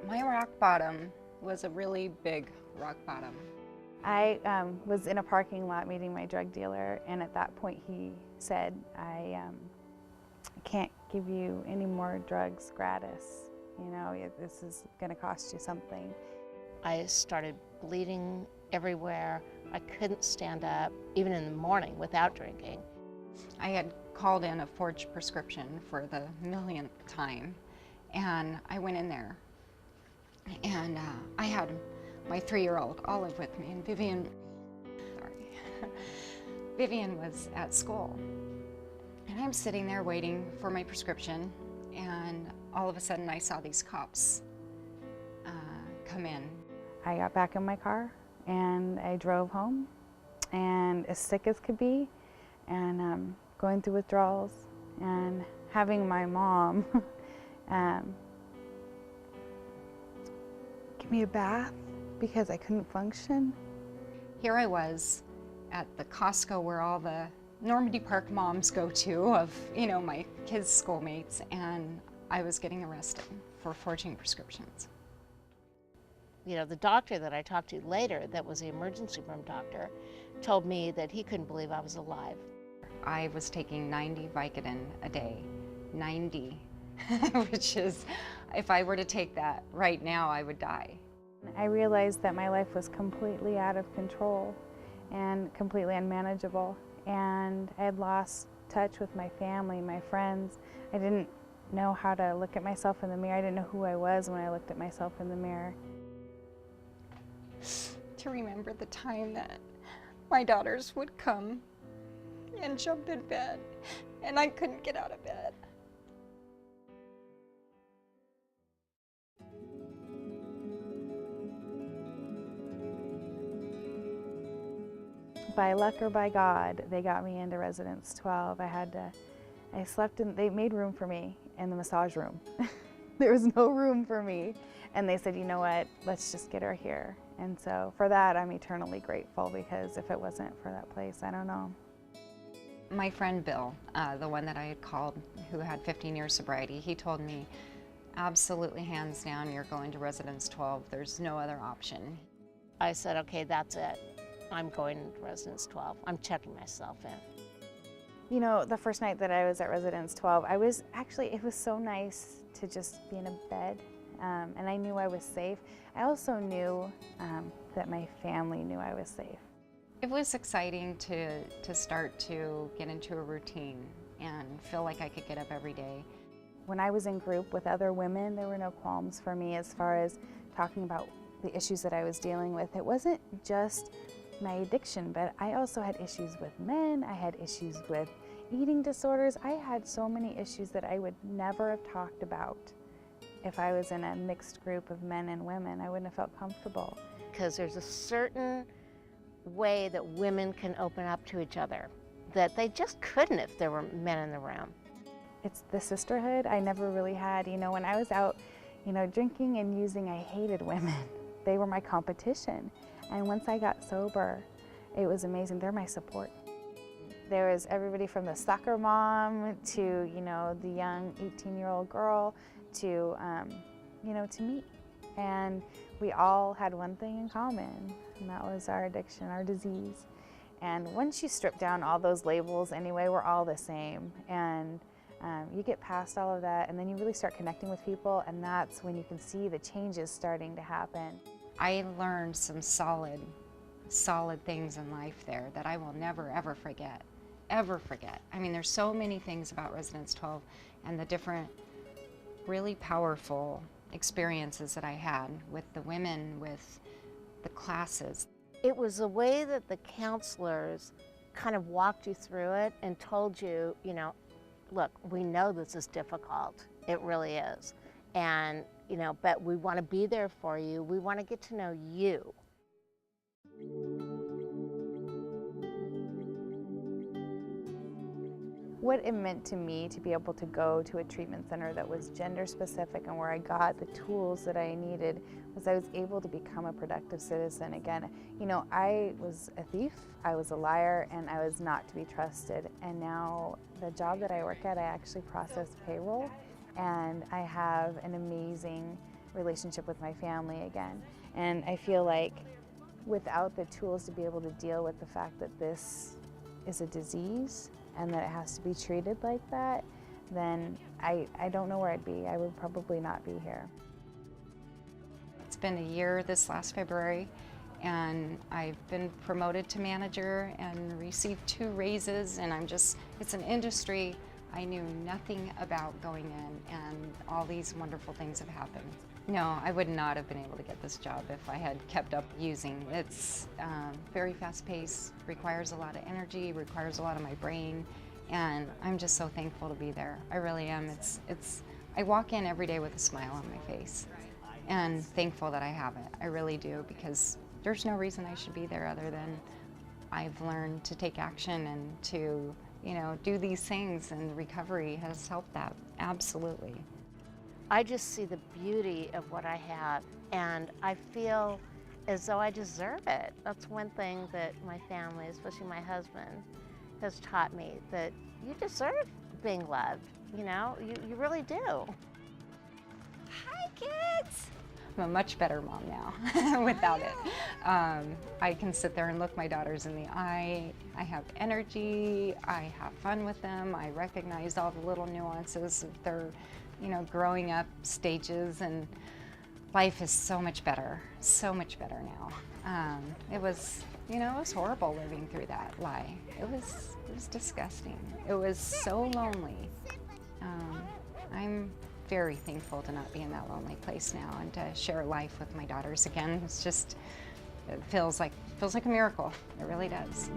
My rock bottom was a really big rock bottom. I was in a parking lot meeting my drug dealer, and at that point he said, I can't give you any more drugs gratis. You know, this is going to cost you something. I started bleeding everywhere. I couldn't stand up, even in the morning, without drinking. I had called in a forged prescription for the millionth time, and I went in there, and I had my 3-year-old Olive with me, and Vivian was at school. And I'm sitting there waiting for my prescription, and all of a sudden I saw these cops come in. I got back in my car and I drove home, and as sick as could be, and going through withdrawals, and having my mom give me a bath because I couldn't function. Here I was at the Costco where all the Normandy Park moms go to of, you know, my kids' schoolmates, and I was getting arrested for forging prescriptions. You know, the doctor that I talked to later, that was the emergency room doctor, told me that he couldn't believe I was alive. I was taking 90 Vicodin a day, 90, which is, if I were to take that right now, I would die. I realized that my life was completely out of control and completely unmanageable, and I had lost touch with my family, my friends. I didn't know how to look at myself in the mirror. I didn't know who I was when I looked at myself in the mirror. To remember the time that my daughters would come and jump in bed, and I couldn't get out of bed. By luck or by God, they got me into Residence 12. I slept in, they made room for me in the massage room. There was no room for me. And they said, you know what, let's just get her here. And so for that, I'm eternally grateful, because if it wasn't for that place, I don't know. My friend Bill, the one that I had called, who had 15 years sobriety, he told me, absolutely hands down, you're going to Residence 12. There's no other option. I said, okay, that's it. I'm going to Residence 12. I'm checking myself in. You know, the first night that I was at Residence 12, it was so nice to just be in a bed, and I knew I was safe. I also knew that my family knew I was safe. It was exciting to start to get into a routine and feel like I could get up every day. When I was in group with other women, there were no qualms for me as far as talking about the issues that I was dealing with. It wasn't just my addiction, but I also had issues with men. I had issues with eating disorders. I had so many issues that I would never have talked about if I was in a mixed group of men and women. I wouldn't have felt comfortable. Because there's a certain way that women can open up to each other that they just couldn't if there were men in the room. It's the sisterhood I never really had. You know, when I was out, you know, drinking and using, I hated women. They were my competition. And once I got sober, it was amazing. They're my support. There was everybody from the soccer mom to, you know, the young 18-year-old girl to, you know, to me. And we all had one thing in common, and that was our addiction, our disease. And once you strip down all those labels anyway, we're all the same. And you get past all of that, and then you really start connecting with people, and that's when you can see the changes starting to happen. I learned some solid things in life there that I will never, ever forget. I mean, there's so many things about Residence 12 and the different really powerful experiences that I had with the women, with the classes. It was the way that the counselors kind of walked you through it and told you, you know, look, we know this is difficult. It really is. And, you know, but we want to be there for you. We want to get to know you. What it meant to me to be able to go to a treatment center that was gender specific and where I got the tools that I needed was I was able to become a productive citizen again. You know, I was a thief, I was a liar, and I was not to be trusted. And now the job that I work at, I actually process payroll, and I have an amazing relationship with my family again. And I feel like without the tools to be able to deal with the fact that this is a disease and that it has to be treated like that, then I don't know where I'd be. I would probably not be here. It's been a year this last February, and I've been promoted to manager and received 2 raises, and it's an industry I knew nothing about going in, and all these wonderful things have happened. No, I would not have been able to get this job if I had kept up using. It's very fast-paced, requires a lot of energy, requires a lot of my brain, and I'm just so thankful to be there. I really am. I walk in every day with a smile on my face, and thankful that I have it. I really do, because there's no reason I should be there other than I've learned to take action and to, do these things, and recovery has helped that, absolutely. I just see the beauty of what I have, and I feel as though I deserve it. That's one thing that my family, especially my husband, has taught me, that you deserve being loved, you really do. Hi, kids! I'm a much better mom now without it. I can sit there and look my daughters in the eye. I have energy, I have fun with them, I recognize all the little nuances of their growing up stages, and life is so much better now. It was horrible living through that lie. It was disgusting. It was so lonely. I'm very thankful to not be in that lonely place now, and to share life with my daughters again. It feels like a miracle. It really does.